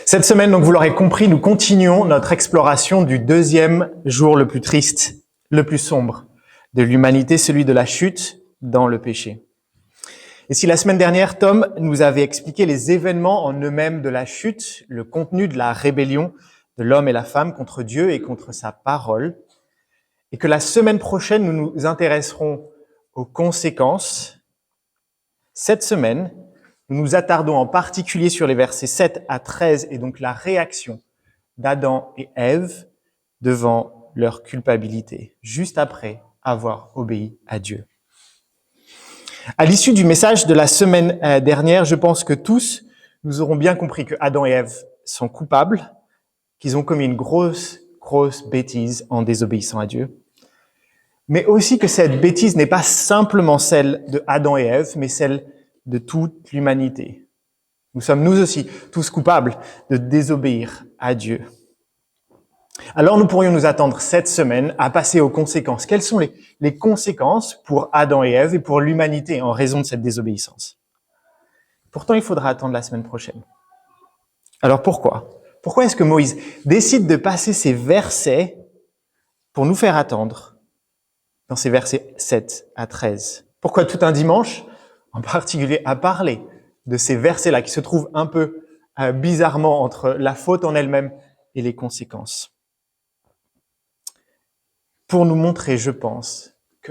Cette semaine, donc vous l'aurez compris, nous continuons notre exploration du deuxième jour le plus triste, le plus sombre de l'humanité, celui de la chute dans le péché. Et si la semaine dernière, Tom nous avait expliqué les événements en eux-mêmes de la chute, le contenu de la rébellion de l'homme et la femme contre Dieu et contre sa parole, et que la semaine prochaine, nous nous intéresserons aux conséquences, cette semaine, nous nous attardons en particulier sur les versets 7 à 13 et donc la réaction d'Adam et Ève devant leur culpabilité, juste après avoir obéi à Dieu. À l'issue du message de la semaine dernière, je pense que tous, nous aurons bien compris que Adam et Ève sont coupables, qu'ils ont commis une grosse bêtise en désobéissant à Dieu, mais aussi que cette bêtise n'est pas simplement celle de Adam et Ève, mais celle de toute l'humanité. Nous sommes nous aussi tous coupables de désobéir à Dieu. Alors nous pourrions nous attendre cette semaine à passer aux conséquences. Quelles sont les conséquences pour Adam et Ève et pour l'humanité en raison de cette désobéissance? Pourtant, il faudra attendre la semaine prochaine. Alors pourquoi? Pourquoi est-ce que Moïse décide de passer ces versets pour nous faire attendre dans ces versets 7 à 13? Pourquoi tout un dimanche, en particulier, à parler de ces versets-là qui se trouvent un peu bizarrement entre la faute en elle-même et les conséquences? Pour nous montrer, je pense, que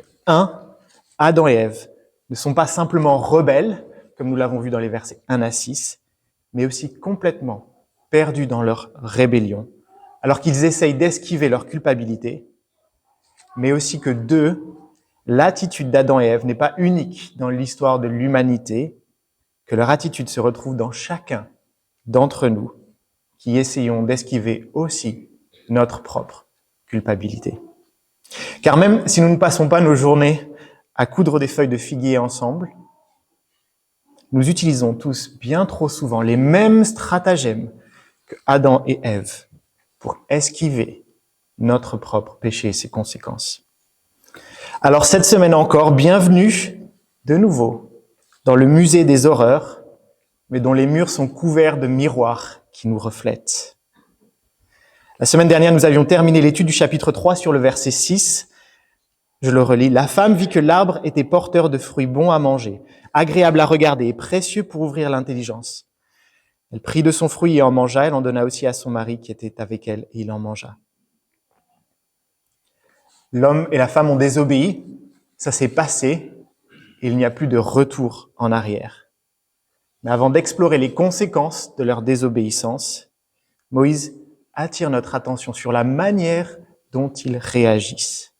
Adam et Ève ne sont pas simplement rebelles, comme nous l'avons vu dans les versets 1 à 6, mais aussi complètement perdus dans leur rébellion, alors qu'ils essayent d'esquiver leur culpabilité, mais aussi que l'attitude d'Adam et Ève n'est pas unique dans l'histoire de l'humanité, que leur attitude se retrouve dans chacun d'entre nous, qui essayons d'esquiver aussi notre propre culpabilité. Car même si nous ne passons pas nos journées à coudre des feuilles de figuier ensemble, nous utilisons tous bien trop souvent les mêmes stratagèmes que Adam et Ève pour esquiver notre propre péché et ses conséquences. Alors cette semaine encore, bienvenue de nouveau dans le musée des horreurs, mais dont les murs sont couverts de miroirs qui nous reflètent. La semaine dernière, nous avions terminé l'étude du chapitre 3 sur le verset 6. Je le relis. « La femme vit que l'arbre était porteur de fruits bons à manger, agréable à regarder et précieux pour ouvrir l'intelligence. Elle prit de son fruit et en mangea, elle en donna aussi à son mari qui était avec elle et il en mangea. » L'homme et la femme ont désobéi, ça s'est passé, et il n'y a plus de retour en arrière. Mais avant d'explorer les conséquences de leur désobéissance, Moïse attire notre attention sur la manière dont ils réagissent.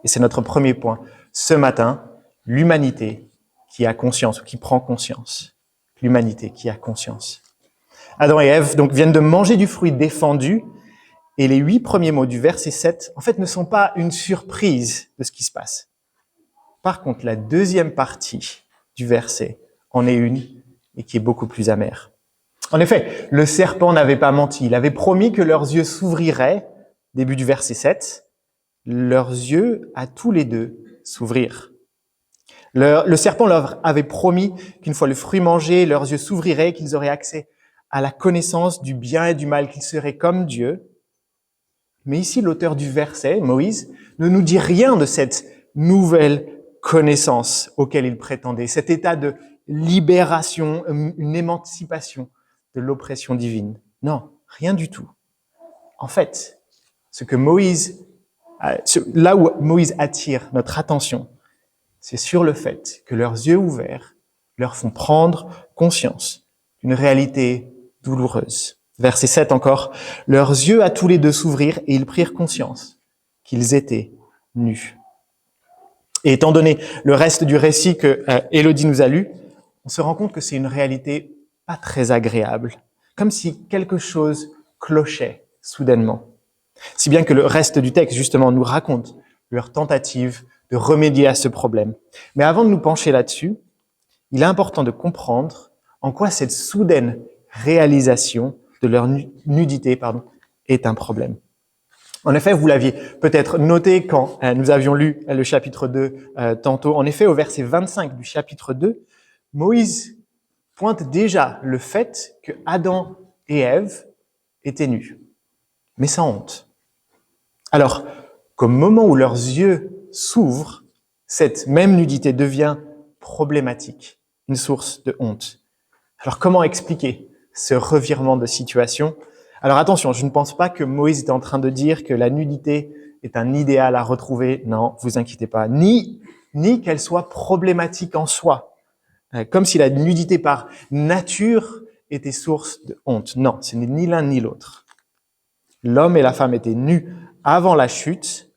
Et c'est notre premier point. Ce matin, l'humanité qui a conscience, ou qui prend conscience. L'humanité qui a conscience. Adam et Ève donc viennent de manger du fruit défendu, et les 8 premiers mots du verset 7, en fait, ne sont pas une surprise de ce qui se passe. Par contre, la deuxième partie du verset en est une, et qui est beaucoup plus amère. En effet, le serpent n'avait pas menti. Il avait promis que leurs yeux s'ouvriraient, début du verset 7, leurs yeux à tous les deux s'ouvrirent. Le serpent leur avait promis qu'une fois le fruit mangé, leurs yeux s'ouvriraient, qu'ils auraient accès à la connaissance du bien et du mal, qu'ils seraient comme Dieu. Mais ici, l'auteur du verset, Moïse, ne nous dit rien de cette nouvelle connaissance auquel il prétendait, cet état de libération, une émancipation de l'oppression divine. Non, rien du tout. En fait, là où Moïse attire notre attention, c'est sur le fait que leurs yeux ouverts leur font prendre conscience d'une réalité douloureuse. Verset 7 encore, « Leurs yeux à tous les deux s'ouvrirent et ils prirent conscience qu'ils étaient nus. » Et étant donné le reste du récit que Élodie nous a lu, on se rend compte que c'est une réalité pas très agréable, comme si quelque chose clochait soudainement. Si bien que le reste du texte, justement, nous raconte leur tentative de remédier à ce problème. Mais avant de nous pencher là-dessus, il est important de comprendre en quoi cette soudaine réalisation de leur nudité est un problème. En effet, vous l'aviez peut-être noté quand nous avions lu le chapitre 2 tantôt. En effet, au verset 25 du chapitre 2, Moïse pointe déjà le fait que Adam et Ève étaient nus, mais sans honte. Alors, qu'au moment où leurs yeux s'ouvrent, cette même nudité devient problématique, une source de honte. Alors, comment expliquer ce revirement de situation? Alors attention, je ne pense pas que Moïse était en train de dire que la nudité est un idéal à retrouver. Non, vous inquiétez pas. Ni qu'elle soit problématique en soi. Comme si la nudité par nature était source de honte. Non, ce n'est ni l'un ni l'autre. L'homme et la femme étaient nus avant la chute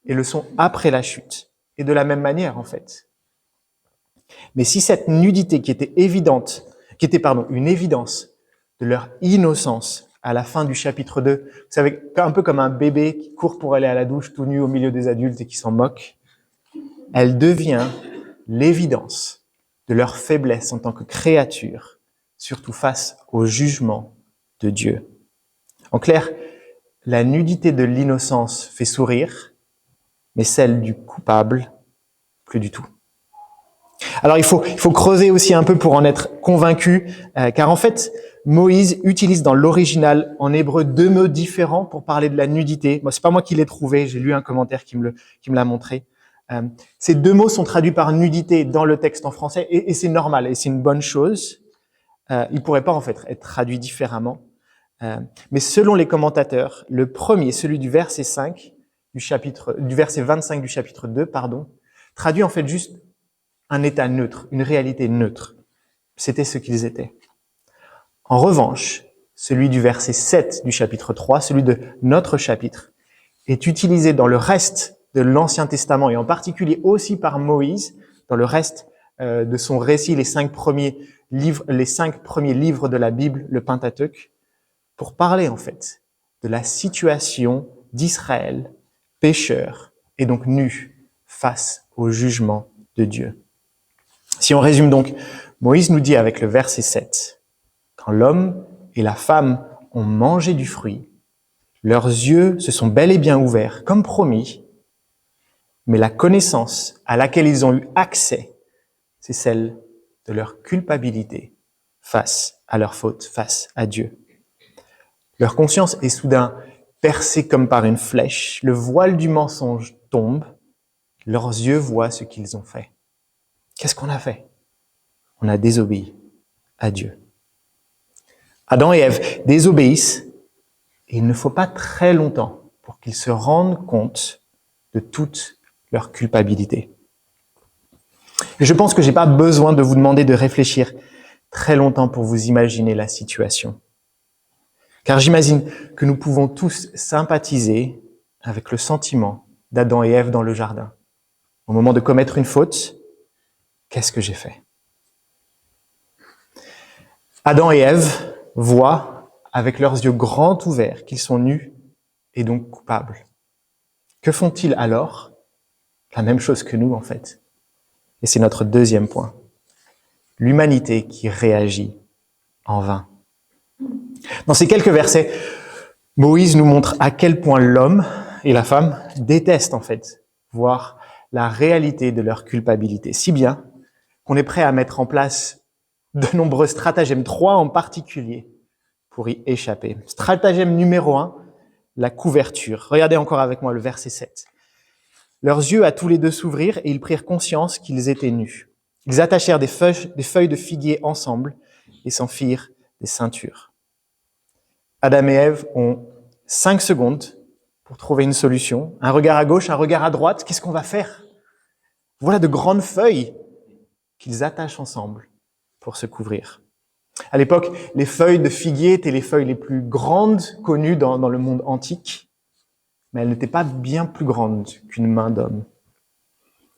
et le sont après la chute. Et de la même manière, en fait. Mais si cette nudité qui était une évidence de leur innocence à la fin du chapitre 2, vous savez, un peu comme un bébé qui court pour aller à la douche tout nu au milieu des adultes et qui s'en moque, elle devient l'évidence de leur faiblesse en tant que créature, surtout face au jugement de Dieu. En clair, la nudité de l'innocence fait sourire, mais celle du coupable, plus du tout. Alors il faut creuser aussi un peu pour en être convaincu, car en fait, Moïse utilise dans l'original en hébreu 2 mots différents pour parler de la nudité. Moi, c'est pas moi qui l'ai trouvé, j'ai lu un commentaire qui me l'a montré. Ces 2 mots sont traduits par nudité dans le texte en français, et c'est normal, et c'est une bonne chose. Ils pourraient pas en fait être traduits différemment. Mais selon les commentateurs, le premier, celui du verset 5 du verset 25 du chapitre 2, traduit en fait juste un état neutre, une réalité neutre. C'était ce qu'ils étaient. En revanche, celui du verset 7 du chapitre 3, celui de notre chapitre, est utilisé dans le reste de l'Ancien Testament et en particulier aussi par Moïse, dans le reste de son récit, les 5 premiers livres de la Bible, le Pentateuque, pour parler en fait de la situation d'Israël, pécheur et donc nu face au jugement de Dieu. Si on résume donc, Moïse nous dit avec le verset 7, « Quand l'homme et la femme ont mangé du fruit, leurs yeux se sont bel et bien ouverts, comme promis, mais la connaissance à laquelle ils ont eu accès, c'est celle de leur culpabilité face à leur faute, face à Dieu. Leur conscience est soudain percée comme par une flèche, le voile du mensonge tombe, leurs yeux voient ce qu'ils ont fait. Qu'est-ce qu'on a fait? On a désobéi à Dieu. Adam et Ève désobéissent et il ne faut pas très longtemps pour qu'ils se rendent compte de toute leur culpabilité. Et je pense que j'ai pas besoin de vous demander de réfléchir très longtemps pour vous imaginer la situation. Car j'imagine que nous pouvons tous sympathiser avec le sentiment d'Adam et Ève dans le jardin. Au moment de commettre une faute, qu'est-ce que j'ai fait? Adam et Ève voient avec leurs yeux grands ouverts qu'ils sont nus et donc coupables. Que font-ils alors? La même chose que nous en fait. Et c'est notre deuxième point. L'humanité qui réagit en vain. Dans ces quelques versets, Moïse nous montre à quel point l'homme et la femme détestent en fait voir la réalité de leur culpabilité, si bien qu'on est prêt à mettre en place de nombreux stratagèmes, 3 en particulier, pour y échapper. Stratagème numéro 1, la couverture. Regardez encore avec moi le verset 7. Leurs yeux à tous les deux s'ouvrirent et ils prirent conscience qu'ils étaient nus. Ils attachèrent des feuilles de figuier ensemble et s'en firent des ceintures. Adam et Ève ont 5 secondes pour trouver une solution. Un regard à gauche, un regard à droite. Qu'est-ce qu'on va faire? Voilà de grandes feuilles qu'ils attachent ensemble pour se couvrir. À l'époque, les feuilles de figuier étaient les feuilles les plus grandes connues dans le monde antique, mais elles n'étaient pas bien plus grandes qu'une main d'homme.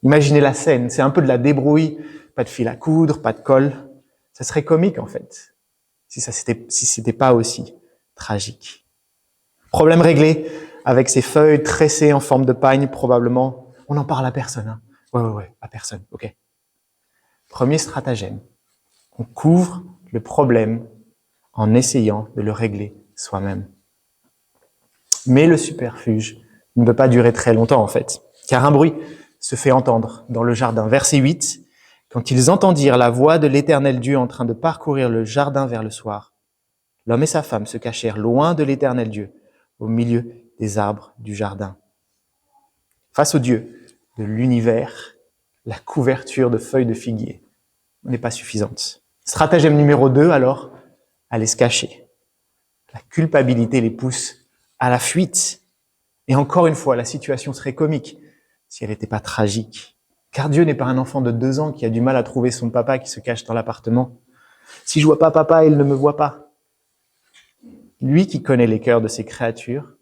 Imaginez la scène, c'est un peu de la débrouille, pas de fil à coudre, pas de colle. Ça serait comique en fait, si c'était pas aussi tragique. Problème réglé, avec ces feuilles tressées en forme de pagne, probablement, on n'en parle à personne. Hein. Ouais, à personne, ok. Premier stratagème, on couvre le problème en essayant de le régler soi-même. Mais le superfuge ne peut pas durer très longtemps en fait, car un bruit se fait entendre dans le jardin. Verset 8, quand ils entendirent la voix de l'Éternel Dieu en train de parcourir le jardin vers le soir, L'homme et sa femme se cachèrent loin de l'Éternel Dieu, au milieu des arbres du jardin. Face au Dieu de l'univers, la couverture de feuilles de figuier n'est pas suffisante. Stratagème numéro 2, alors, aller se cacher. La culpabilité les pousse à la fuite. Et encore une fois, la situation serait comique si elle n'était pas tragique. Car Dieu n'est pas un enfant de 2 ans qui a du mal à trouver son papa qui se cache dans l'appartement. Si je vois pas papa, il ne me voit pas. Lui qui connaît les cœurs de ses créatures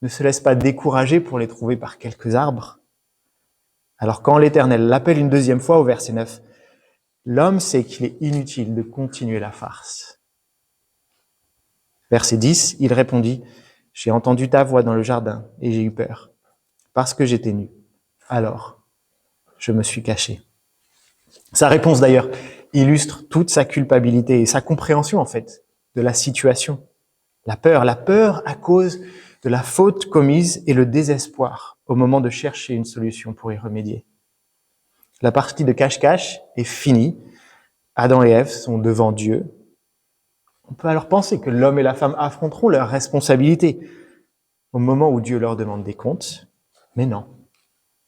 ne se laisse pas décourager pour les trouver par quelques arbres. Alors quand l'Éternel l'appelle une deuxième fois au verset 9, l'homme sait qu'il est inutile de continuer la farce. Verset 10, il répondit, « J'ai entendu ta voix dans le jardin et j'ai eu peur, parce que j'étais nu. Alors, je me suis caché. » Sa réponse d'ailleurs illustre toute sa culpabilité et sa compréhension en fait de la situation. La peur à cause de la faute commise et le désespoir au moment de chercher une solution pour y remédier. La partie de cache-cache est finie. Adam et Ève sont devant Dieu. On peut alors penser que l'homme et la femme affronteront leurs responsabilités au moment où Dieu leur demande des comptes, mais non.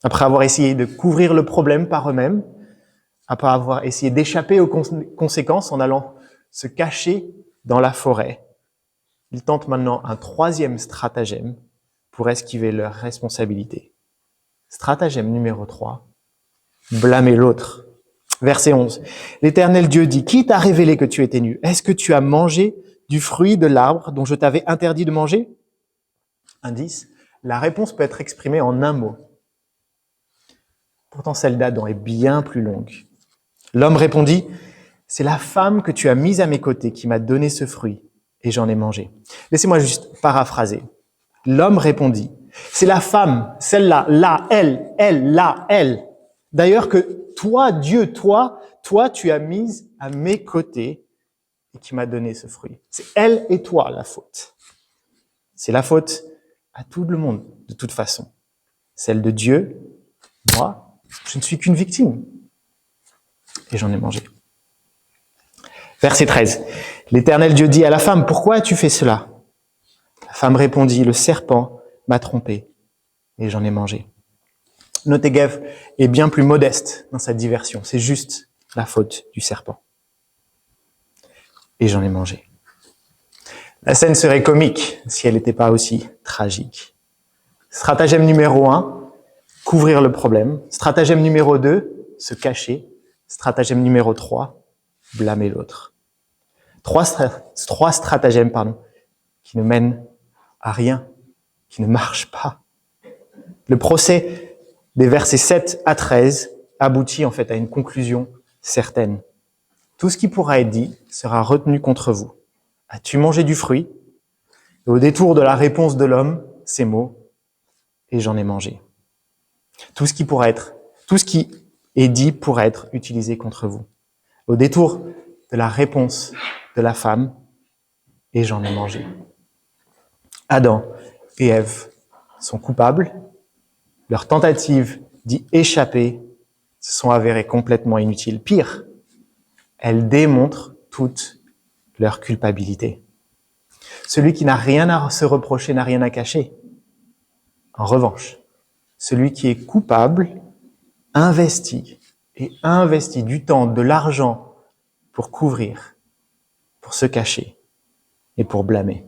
Après avoir essayé de couvrir le problème par eux-mêmes, après avoir essayé d'échapper aux conséquences en allant se cacher dans la forêt, ils tentent maintenant un troisième stratagème pour esquiver leurs responsabilités. Stratagème numéro 3, blâmer l'autre. Verset 11. L'Éternel Dieu dit, « Qui t'a révélé que tu étais nu? Est-ce que tu as mangé du fruit de l'arbre dont je t'avais interdit de manger ?» Indice, la réponse peut être exprimée en un mot. Pourtant, celle d'Adam est bien plus longue. L'homme répondit, « C'est la femme que tu as mise à mes côtés qui m'a donné ce fruit, et j'en ai mangé. » Laissez-moi juste paraphraser. L'homme répondit, « C'est la femme, celle-là, là, elle. D'ailleurs que toi, Dieu, toi, tu as mise à mes côtés et qui m'a donné ce fruit. C'est elle et toi la faute. C'est la faute à tout le monde, de toute façon. Celle de Dieu, moi, je ne suis qu'une victime. Et j'en ai mangé. » Verset 13. L'Éternel Dieu dit à la femme, « Pourquoi as-tu fait cela ?» La femme répondit, « Le serpent m'a trompé et j'en ai mangé. » Notez qu'Ève est bien plus modeste dans sa diversion. C'est juste la faute du serpent. Et j'en ai mangé. La scène serait comique si elle n'était pas aussi tragique. Stratagème numéro 1, couvrir le problème. Stratagème numéro 2, se cacher. Stratagème numéro 3, blâmer l'autre. Trois stratagèmes, qui ne mènent à rien, qui ne marchent pas. Le procès des versets 7 à 13 aboutit en fait à une conclusion certaine. Tout ce qui pourra être dit sera retenu contre vous. As-tu mangé du fruit? Et au détour de la réponse de l'homme, ces mots, et j'en ai mangé. Tout ce qui est dit pourra être utilisé contre vous. Au détour de la réponse de la femme, et j'en ai mangé. Adam et Ève sont coupables. Leurs tentatives d'y échapper se sont avérées complètement inutiles. Pire, elles démontrent toute leur culpabilité. Celui qui n'a rien à se reprocher n'a rien à cacher. En revanche, celui qui est coupable investit du temps, de l'argent pour couvrir, pour se cacher et pour blâmer.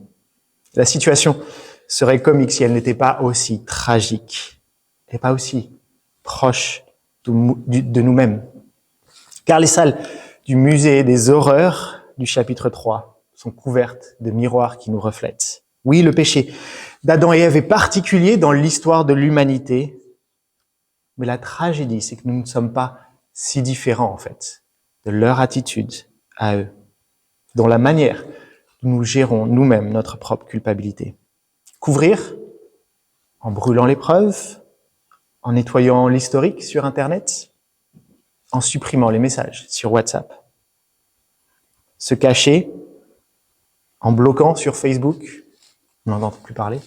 La situation serait comique si elle n'était pas aussi tragique et pas aussi proche de nous-mêmes. Car les salles du musée des horreurs du chapitre 3 sont couvertes de miroirs qui nous reflètent. Oui, le péché d'Adam et Ève est particulier dans l'histoire de l'humanité, mais la tragédie, c'est que nous ne sommes pas si différents, en fait, de leur attitude à eux, dans la manière dont nous gérons nous-mêmes notre propre culpabilité. Couvrir, en brûlant les preuves, en nettoyant l'historique sur Internet, en supprimant les messages sur WhatsApp. Se cacher, en bloquant sur Facebook, on n'en entend plus parler,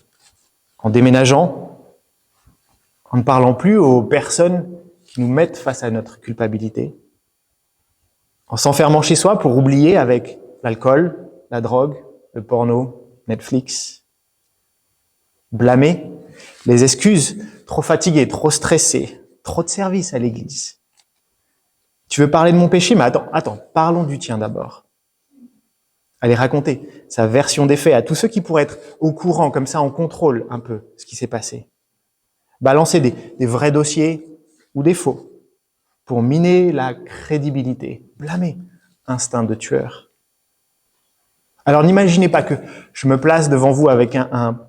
en déménageant, en ne parlant plus aux personnes qui nous mettent face à notre culpabilité, en s'enfermant chez soi pour oublier avec l'alcool, la drogue le porno, Netflix. Blâmer, les excuses, trop fatigué, trop stressé, trop de service à l'église. Tu veux parler de mon péché? Mais attends, parlons du tien d'abord. Aller raconter sa version des faits à tous ceux qui pourraient être au courant, comme ça on contrôle un peu ce qui s'est passé. Balancer des vrais dossiers ou des faux pour miner la crédibilité. Blâmer, instinct de tueur. Alors n'imaginez pas que je me place devant vous avec un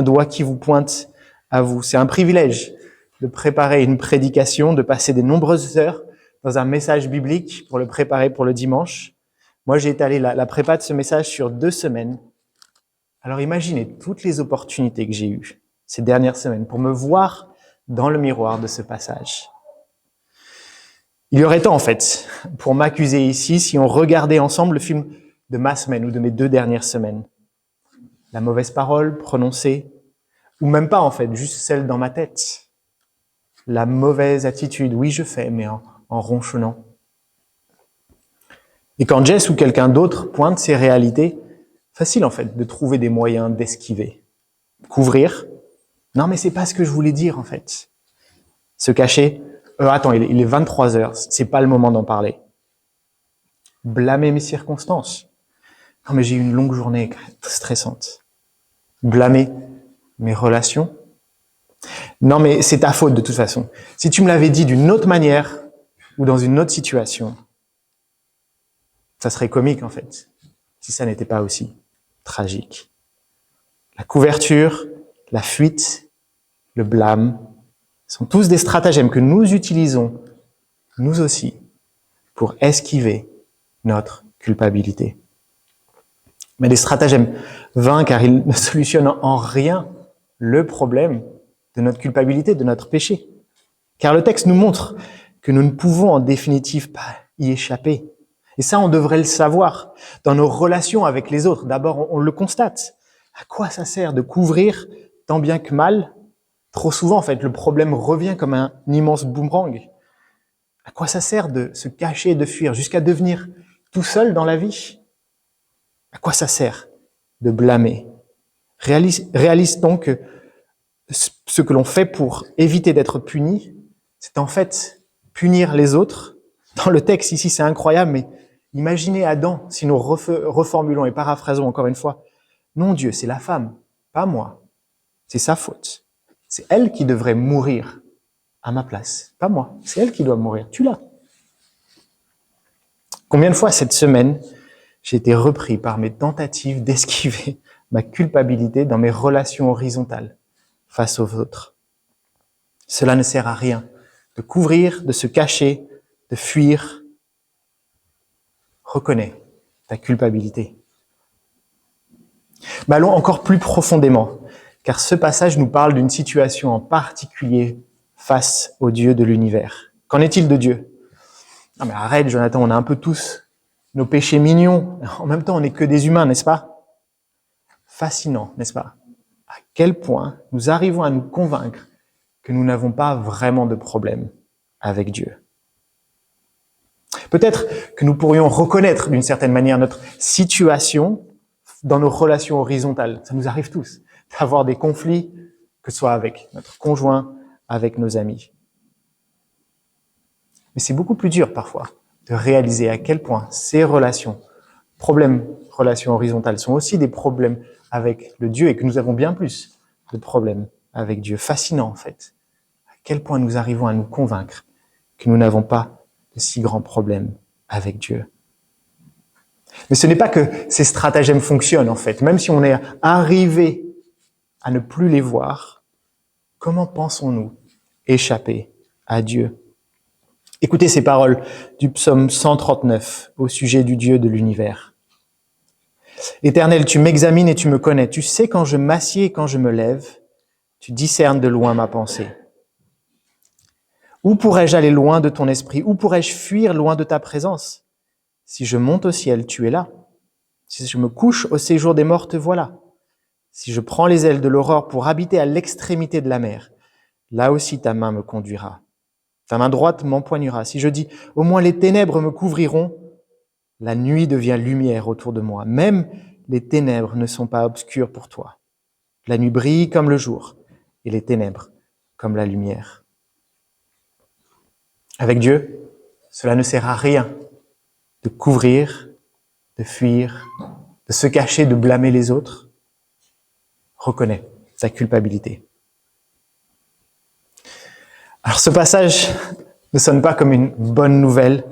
doigt qui vous pointe à vous. C'est un privilège de préparer une prédication, de passer de nombreuses heures dans un message biblique pour le préparer pour le dimanche. Moi, j'ai étalé la prépa de ce message sur 2 semaines. Alors imaginez toutes les opportunités que j'ai eues ces dernières semaines pour me voir dans le miroir de ce passage. Il y aurait temps, en fait, pour m'accuser ici si on regardait ensemble le film de ma semaine ou de mes 2 dernières semaines. La mauvaise parole prononcée, ou même pas, en fait, juste celle dans ma tête. La mauvaise attitude, oui, je fais, mais en ronchonnant. Et quand Jess ou quelqu'un d'autre pointe ces réalités, facile en fait de trouver des moyens d'esquiver. Couvrir. Non mais c'est pas ce que je voulais dire en fait. Se cacher. Attends, il est 23 heures, c'est pas le moment d'en parler. Blâmer mes circonstances. Non mais j'ai eu une longue journée stressante. Blâmer mes relations. Non mais c'est ta faute de toute façon. Si tu me l'avais dit d'une autre manière ou dans une autre situation, ça serait comique en fait, si ça n'était pas aussi tragique. La couverture, la fuite, le blâme sont tous des stratagèmes que nous utilisons, nous aussi, pour esquiver notre culpabilité. Mais des stratagèmes vains car ils ne solutionnent en rien le problème de notre culpabilité, de notre péché. Car le texte nous montre que nous ne pouvons en définitive pas y échapper. Et ça, on devrait le savoir dans nos relations avec les autres. D'abord, on le constate. À quoi ça sert de couvrir tant bien que mal? Trop souvent, en fait, le problème revient comme un immense boomerang. À quoi ça sert de se cacher et de fuir jusqu'à devenir tout seul dans la vie? À quoi ça sert de blâmer? Réalise donc que ce que l'on fait pour éviter d'être puni, c'est en fait punir les autres. Dans le texte ici, c'est incroyable, mais imaginez Adam, si nous reformulons et paraphrasons encore une fois. Non, Dieu, c'est la femme, pas moi. C'est sa faute. C'est elle qui devrait mourir à ma place, pas moi. C'est elle qui doit mourir. Tu l'as. Combien de fois cette semaine, j'ai été repris par mes tentatives d'esquiver ma culpabilité dans mes relations horizontales face aux autres. Cela ne sert à rien de couvrir, de se cacher, de fuir. Reconnais ta culpabilité. Mais allons encore plus profondément, car ce passage nous parle d'une situation en particulier face au Dieu de l'univers. Qu'en est-il de Dieu? Non mais arrête Jonathan, on a un peu tous nos péchés mignons. En même temps, on n'est que des humains, n'est-ce pas? Fascinant, n'est-ce pas? À quel point nous arrivons à nous convaincre que nous n'avons pas vraiment de problème avec Dieu. Peut-être que nous pourrions reconnaître d'une certaine manière notre situation dans nos relations horizontales. Ça nous arrive tous d'avoir des conflits, que ce soit avec notre conjoint, avec nos amis. Mais c'est beaucoup plus dur parfois de réaliser à quel point ces relations horizontales, sont aussi des problèmes avec le Dieu et que nous avons bien plus de problèmes avec Dieu. Fascinant en fait. À quel point nous arrivons à nous convaincre que nous n'avons pas de si grands problèmes avec Dieu. Mais ce n'est pas que ces stratagèmes fonctionnent en fait. Même si on est arrivé à ne plus les voir, comment pensons-nous échapper à Dieu? Écoutez ces paroles du psaume 139 au sujet du Dieu de l'univers. Éternel, tu m'examines et tu me connais. Tu sais quand je m'assieds et quand je me lève. Tu discernes de loin ma pensée. Où pourrais-je aller loin de ton esprit? Où pourrais-je fuir loin de ta présence? Si je monte au ciel, tu es là. Si je me couche au séjour des morts, te voilà. Si je prends les ailes de l'aurore pour habiter à l'extrémité de la mer, là aussi ta main me conduira. Ta main droite m'empoignera. Si je dis, au moins les ténèbres me couvriront, la nuit devient lumière autour de moi. Même les ténèbres ne sont pas obscures pour toi. La nuit brille comme le jour et les ténèbres comme la lumière. Avec Dieu, cela ne sert à rien de couvrir, de fuir, de se cacher, de blâmer les autres. Reconnais ta culpabilité. Alors ce passage ne sonne pas comme une bonne nouvelle,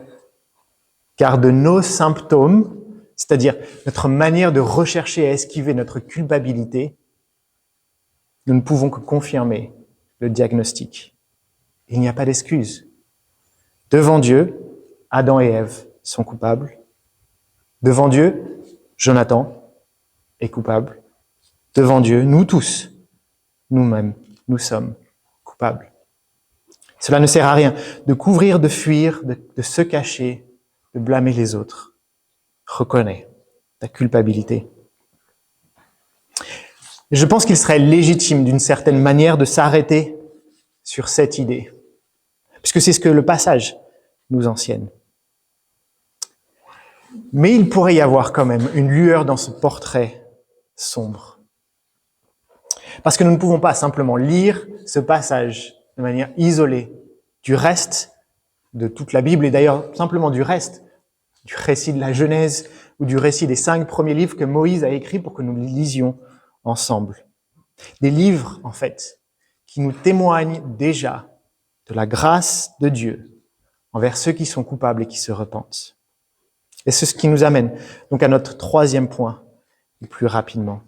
car de nos symptômes, c'est-à-dire notre manière de rechercher et esquiver notre culpabilité, nous ne pouvons que confirmer le diagnostic. Il n'y a pas d'excuse. Devant Dieu, Adam et Ève sont coupables. Devant Dieu, Jonathan est coupable. Devant Dieu, nous tous, nous-mêmes, nous sommes coupables. Cela ne sert à rien de couvrir, de fuir, de se cacher, de blâmer les autres. Reconnais ta culpabilité. Je pense qu'il serait légitime d'une certaine manière de s'arrêter sur cette idée, puisque c'est ce que le passage nous enseigne. Mais il pourrait y avoir quand même une lueur dans ce portrait sombre. Parce que nous ne pouvons pas simplement lire ce passage de manière isolée du reste de toute la Bible, et d'ailleurs simplement du reste du récit de la Genèse ou du récit des 5 premiers livres que Moïse a écrits pour que nous les lisions ensemble. Des livres, en fait, qui nous témoignent déjà de la grâce de Dieu envers ceux qui sont coupables et qui se repentent. Et c'est ce qui nous amène donc à notre 3e point, et plus rapidement.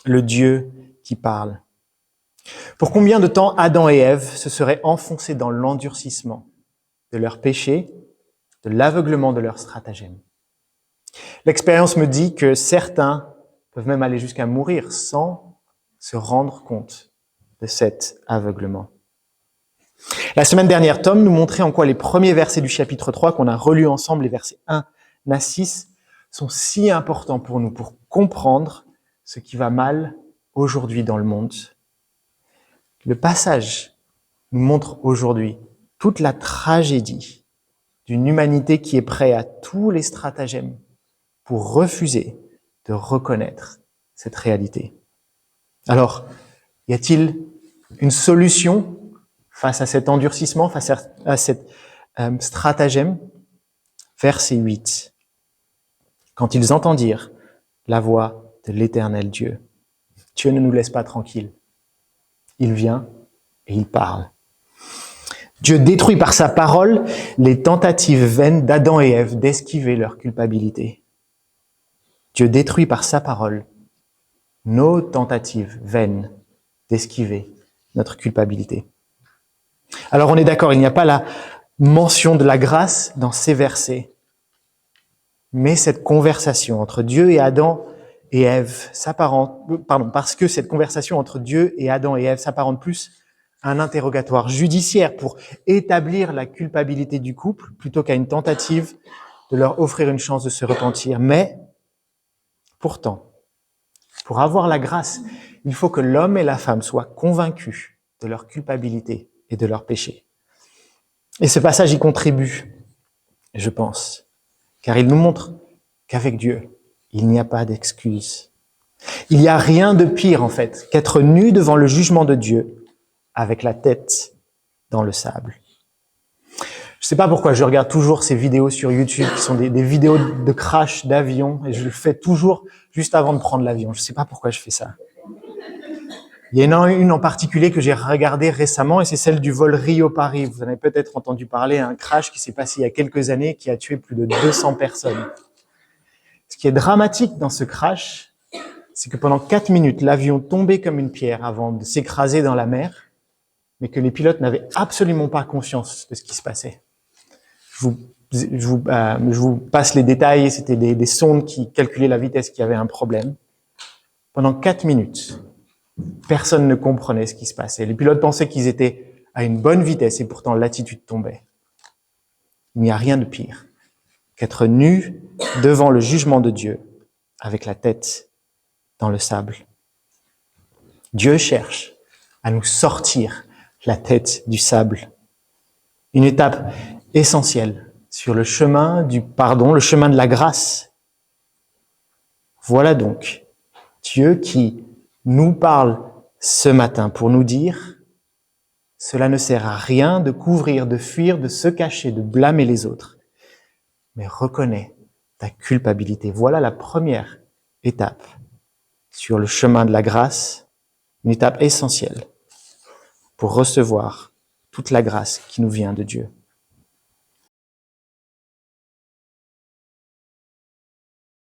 Le Dieu qui parle. Pour combien de temps Adam et Ève se seraient enfoncés dans l'endurcissement de leur péché, de l'aveuglement de leur stratagème? L'expérience me dit que certains peuvent même aller jusqu'à mourir sans se rendre compte de cet aveuglement. La semaine dernière, Tom nous montrait en quoi les premiers versets du chapitre 3 qu'on a relus ensemble, les versets 1 à 6, sont si importants pour nous, pour comprendre ce qui va mal aujourd'hui dans le monde. Le passage nous montre aujourd'hui toute la tragédie d'une humanité qui est prête à tous les stratagèmes pour refuser de reconnaître cette réalité. Alors, y a-t-il une solution face à cet endurcissement, face à cet stratagème? Verset 8. Quand ils entendirent la voix de l'Éternel Dieu, Dieu ne nous laisse pas tranquilles. Il vient et il parle. Dieu détruit par sa parole les tentatives vaines d'Adam et Ève d'esquiver leur culpabilité. Dieu détruit par sa parole nos tentatives vaines d'esquiver notre culpabilité. Alors on est d'accord, il n'y a pas la mention de la grâce dans ces versets, mais cette conversation entre Dieu et Adam et Ève parce que cette conversation entre Dieu et Adam et Ève s'apparente plus à un interrogatoire judiciaire pour établir la culpabilité du couple plutôt qu'à une tentative de leur offrir une chance de se repentir. Mais pourtant, pour avoir la grâce, il faut que l'homme et la femme soient convaincus de leur culpabilité et de leur péché. Et ce passage y contribue, je pense, car il nous montre qu'avec Dieu, il n'y a pas d'excuse. Il n'y a rien de pire, en fait, qu'être nu devant le jugement de Dieu avec la tête dans le sable. Je ne sais pas pourquoi je regarde toujours ces vidéos sur YouTube qui sont des vidéos de crash d'avion et je le fais toujours juste avant de prendre l'avion. Je ne sais pas pourquoi je fais ça. Il y en a une en particulier que j'ai regardée récemment et c'est celle du vol Rio-Paris. Vous en avez peut-être entendu parler, un crash qui s'est passé il y a quelques années qui a tué plus de 200 personnes. Ce qui est dramatique dans ce crash, c'est que pendant 4 minutes, l'avion tombait comme une pierre avant de s'écraser dans la mer, mais que les pilotes n'avaient absolument pas conscience de ce qui se passait. Je vous passe les détails, c'était des sondes qui calculaient la vitesse qu'il y avait un problème. Pendant 4 minutes, personne ne comprenait ce qui se passait. Les pilotes pensaient qu'ils étaient à une bonne vitesse et pourtant l'altitude tombait. Il n'y a rien de pire qu'être nu devant le jugement de Dieu avec la tête dans le sable. Dieu cherche à nous sortir la tête du sable. Une étape essentielle sur le chemin du pardon, le chemin de la grâce. Voilà donc Dieu qui nous parle ce matin pour nous dire « Cela ne sert à rien de couvrir, de fuir, de se cacher, de blâmer les autres. Mais reconnais ta culpabilité. » Voilà la première étape sur le chemin de la grâce, une étape essentielle pour recevoir toute la grâce qui nous vient de Dieu.